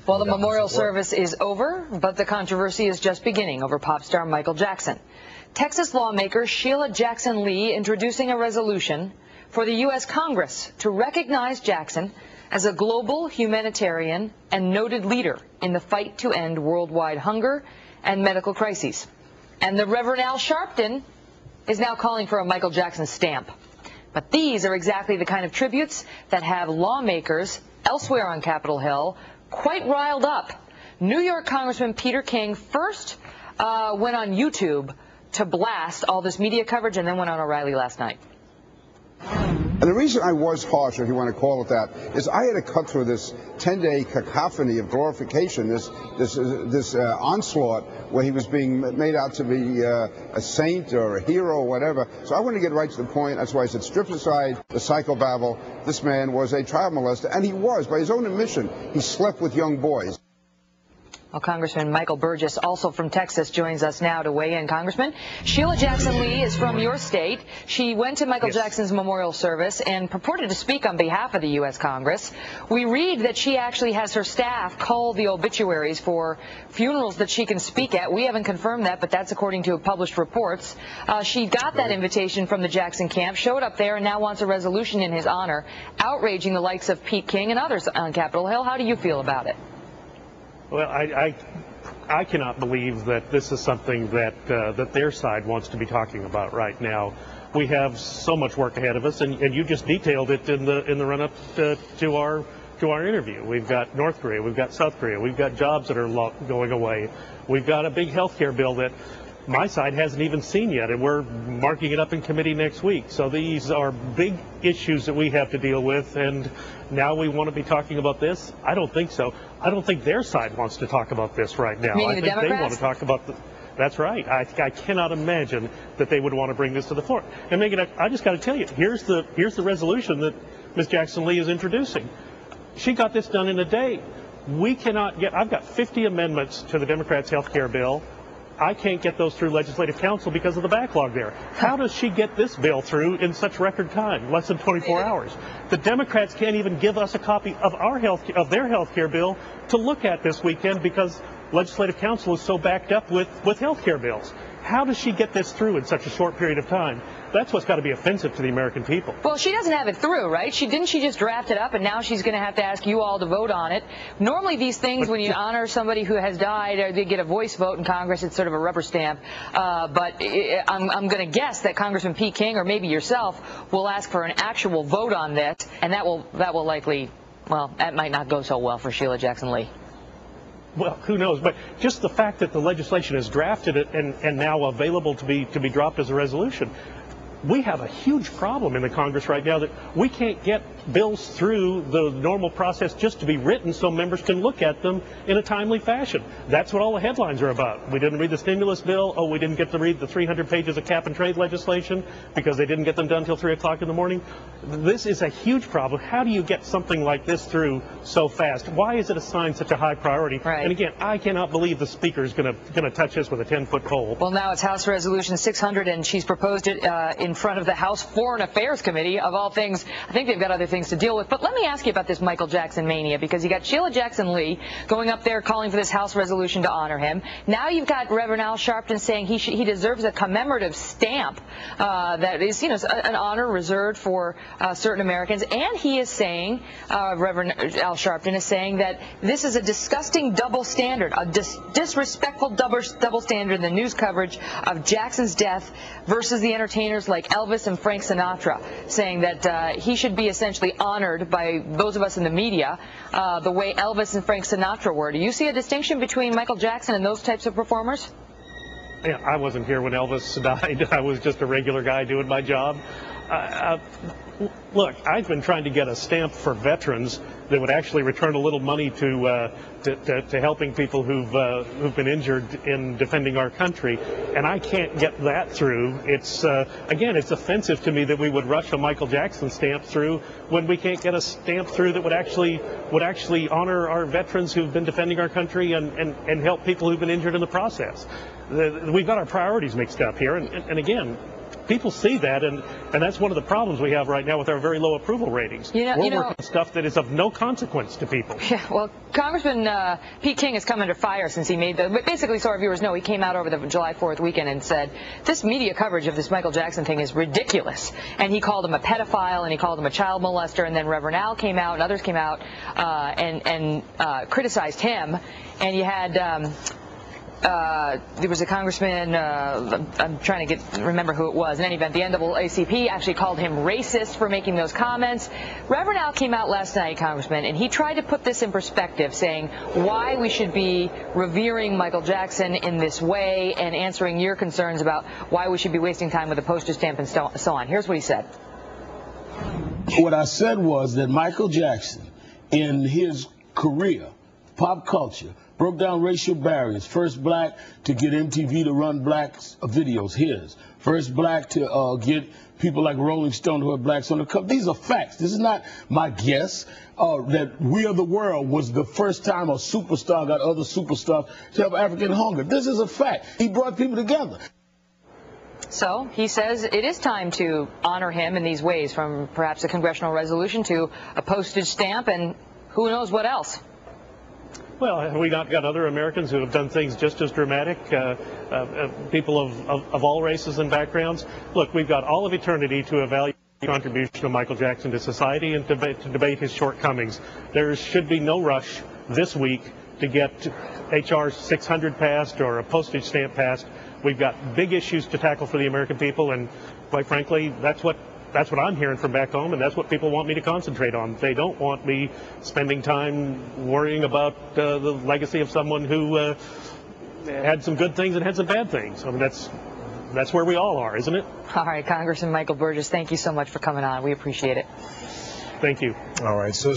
Well, the memorial service is over, but the controversy is just beginning over pop star Michael Jackson. Texas lawmaker Sheila Jackson Lee introducing a resolution for the U.S. Congress to recognize Jackson as a global humanitarian and noted leader in the fight to end worldwide hunger and medical crises. And the Reverend Al Sharpton is now calling for a Michael Jackson stamp. But these are exactly the kind of tributes that have lawmakers elsewhere on Capitol Hill quite riled up. New York Congressman Peter King first went on YouTube to blast all this media coverage and then went on O'Reilly last night. And the reason I was harsh, if you want to call it that, is I had to cut through this 10-day cacophony of glorification, this onslaught where he was being made out to be a saint or a hero or whatever. So I want to get right to the point. That's why I said strip aside the psychobabble. This man was a child molester, and he was, by his own admission, he slept with young boys. Well, Congressman Michael Burgess, also from Texas, joins us now to weigh in. Congressman, Sheila Jackson Lee is from your state. She went to Michael Jackson's memorial service and purported to speak on behalf of the U.S. Congress. We read that she actually has her staff call the obituaries for funerals that she can speak at. We haven't confirmed that, but that's according to published reports. She got that invitation from the Jackson camp, showed up there, and now wants a resolution in his honor, outraging the likes of Pete King and others on Capitol Hill. How do you feel about it? Well, I cannot believe that this is something that that their side wants to be talking about right now. We have so much work ahead of us, and you just detailed it in the run-up to our interview. We've got North Korea, we've got South Korea, we've got jobs that are going away. We've got a big health care bill that my side hasn't even seen yet, and we're marking it up in committee next week. So these are big issues that we have to deal with, and now we want to be talking about this? I don't think so. I don't think their side wants to talk about this right now. Meaning I think they want to talk about that's right. I cannot imagine that they would want to bring this to the floor. And Megan, I just got to tell you, here's the resolution that Ms. Jackson Lee is introducing. She got this done in a day. We cannot get, I've got 50 amendments to the Democrats' health care bill. I can't get those through Legislative Council because of the backlog there. How does she get this bill through in such record time, less than 24 hours? The Democrats can't even give us a copy of their health care bill to look at this weekend because Legislative Council is so backed up with health care bills. How does she get this through in such a short period of time? That's what's got to be offensive to the American people. Well, she doesn't have it through, right? Didn't she just draft it up, and now she's going to have to ask you all to vote on it? Normally these things, when you honor somebody who has died, or they get a voice vote in Congress, it's sort of a rubber stamp. But I'm going to guess that Congressman Pete King, or maybe yourself, will ask for an actual vote on this, and that will likely, well, that might not go so well for Sheila Jackson Lee. Well, who knows? But just the fact that the legislation is drafted and now available to be dropped as a resolution, we have a huge problem in the Congress right now that we can't get bills through the normal process just to be written so members can look at them in a timely fashion. That's what all the headlines are about. We didn't read the stimulus bill. Oh, we didn't get to read the 300 pages of cap and trade legislation because they didn't get them done until 3 o'clock in the morning. This is a huge problem. How do you get something like this through so fast? Why is it assigned such a high priority? Right. And again, I cannot believe the speaker is going to touch this with a 10-foot pole. Well, now it's House Resolution 600, and she's proposed it in front of the House Foreign Affairs Committee, of all things. I think they've got other things to deal with. But let me ask you about this Michael Jackson mania, because you got Sheila Jackson Lee going up there calling for this House resolution to honor him. Now you've got Reverend Al Sharpton saying he deserves a commemorative stamp that is, you know, an honor reserved for certain Americans. And he is saying, Reverend Al Sharpton is saying that this is a disgusting double standard, a disrespectful double standard in the news coverage of Jackson's death versus the entertainers like Elvis and Frank Sinatra, saying that he should be essentially honored by those of us in the media the way Elvis and Frank Sinatra were. Do you see a distinction between Michael Jackson and those types of performers? Yeah, I wasn't here when Elvis died. I was just a regular guy doing my job. Look, I've been trying to get a stamp for veterans that would actually return a little money to helping people who've been injured in defending our country, and I can't get that through. It's again, it's offensive to me that we would rush a Michael Jackson stamp through when we can't get a stamp through that would actually honor our veterans who've been defending our country and help people who've been injured in the process. We've got our priorities mixed up here, and again, people see that, and that's one of the problems we have right now with our very low approval ratings. We're working on stuff that is of no consequence to people. Yeah, well, Congressman Pete King has come under fire since he made but basically, so our viewers know, he came out over the July 4th weekend and said, this media coverage of this Michael Jackson thing is ridiculous. And he called him a pedophile, and he called him a child molester, and then Reverend Al came out, and others came out and criticized him. And you had... there was a congressman, I'm trying to remember who it was. In any event, the NAACP actually called him racist for making those comments. Reverend Al came out last night, Congressman, and he tried to put this in perspective, saying why we should be revering Michael Jackson in this way and answering your concerns about why we should be wasting time with a postage stamp and so on. Here's what he said. What I said was that Michael Jackson, in his career, pop culture, broke down racial barriers. First black to get MTV to run black videos, his. First black to get people like Rolling Stone who are blacks on the cover. These are facts. This is not my guess. That We Are the World was the first time a superstar got other superstars to have African hunger. This is a fact. He brought people together. So he says it is time to honor him in these ways, from perhaps a congressional resolution to a postage stamp and who knows what else. Well, have we not got other Americans who have done things just as dramatic, people of all races and backgrounds? Look, we've got all of eternity to evaluate the contribution of Michael Jackson to society and to debate his shortcomings. There should be no rush this week to get H.R. 600 passed or a postage stamp passed. We've got big issues to tackle for the American people, and quite frankly, that's what I'm hearing from back home, and that's what people want me to concentrate on. They don't want me spending time worrying about the legacy of someone who had some good things and had some bad things. I mean, that's where we all are, isn't it? All right, Congressman Michael Burgess, thank you so much for coming on. We appreciate it. Thank you. All right, so